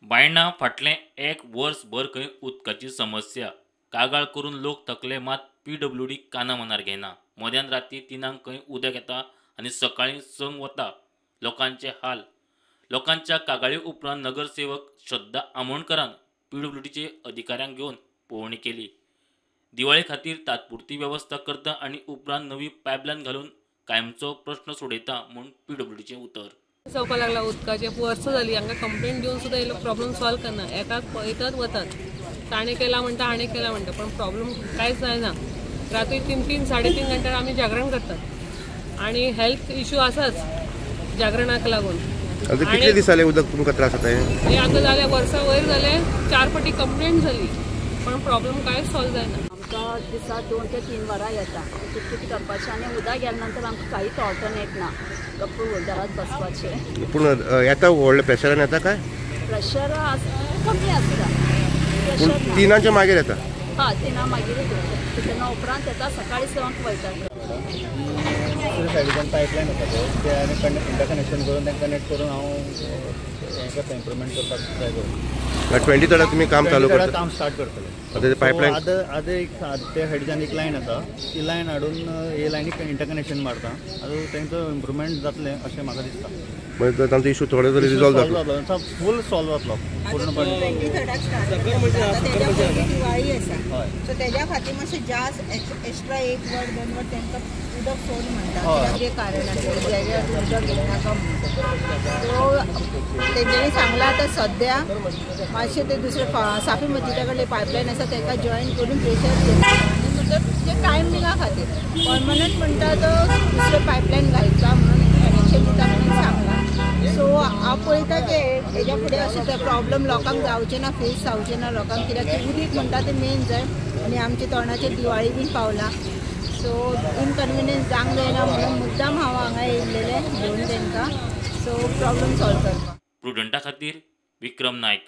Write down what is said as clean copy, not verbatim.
बायणा फाटले एक वर्स भर खंय उदकाची समस्या कागाळ करून लोक थकले मात PWD काना मनार घेना। मध्यान राती 3 खंय उदक येता आनी सकाळी 6 वता। लोकांचे हाल। लोकांच्या कागाळी उपरांत नगरसेवक श्रद्धा आमोणकरान PWDचे अधिकाऱ्यांक घेवन पळोवणी केली। दिवाळे खातीर तात्पुरती व्यवस्था करता आनी उपरांत नवी पायपलायन घालून कायमचो प्रश्न सोडयता म्हूण PWDचे उतर। चौका लागला उदकाचे वर्स जाली हांगा कंप्लेंट दिवन सुद्दां हे लोक प्रॉब्लेम सॉल्व करना। एकाक पळयतात वतात, ताणें केला म्हणटा हाणें केला म्हणटा, पण प्रॉब्लेम कांयच जायना। रात्री 3-3 साडे 3 घंटे आमी जागरण करतात आनी हेल्थ इश्यू आसाच जागरणाक लागून। कितले दीस जाले उदक तुमकां त्रास जाता हे आतां जाले वर्सां वयर जाले, 4 फावटी कंप्लेंट जाली पण प्रॉब्लेम कांयच सॉल्व जायना। आमकां दिसा 2 ते 3 वरां येता कितें करपाचें आनी उदक गेल्या नंतर आमकां कांयच ऑल्टरनेट ना, गप्प घरात बसपाचें। पूण येता व्हडल्या प्रेशरान येता काय? प्रेशर कमी आसता, पूण 3 मागीर येता। हां 3 मागीर येता, तेन्ना उपरांत येता सकाळी 6 वयता। दुसरे सायडीच्यान पायपलायन वता ते आनी इंटरकनेक्शन करून तें कनेक्ट करून हांव हें करता, इम्प्रुवमेंट करपाक ट्राय करता। 23 तुमी काम चालू करता? काम स्टार्ट करतले। आतां पायपलायन आतां एक ते सायडीच्यान एक लायन आसा, ती लायन हाडून हे लायनीक इंटरकनेक्शन मारता। आतां तेंचो इम्प्रुवमेंट जातलें अशें म्हाका दिसता। म्हणजे तांचो इशू थोडो तरी रिजॉल्व जातलो, फूल सॉल्व जातलो पूर्णपणे। दिवाळी आसा सो तेज्या खातीर मातशें जास्त एक्स्ट्रा 1 वर 2 वर तेंकां उदक सोड म्हणटा, कितें कारण आसलें जें उदक येनाका म्हणटा। सो तेंच्यांनी सांगलां आतां सद्या मातशें ते दुसरे साफी मतीच्या कडले पायपलायन आसा ताका जॉयन करून प्रेशर घेता आनी मतलब जे टायमिंगा खातीर परमनंट म्हणटा तो दुसरे पायपलायन घालता म्हणून कनेक्शन दिता म्हणून सांगलां। सो हांव पळयता की हेज्या फुडें अशें प्रॉब्लम लोकांक जावचे ना, फेस जावचे ना लोकांक, कित्याक की उदीक म्हणटा तें मेन जाय आनी आमच्या तोंडाचेर दिवाळी बी पावला। सो इनकन्विनियन्स जावंक जायना म्हणून मुद्दाम हांव हांगा येयल्लेलें घेवन तेंकां सो प्रॉब्लम सॉल्व करपाक। प्रुडंटा खातीर विक्रम नायक।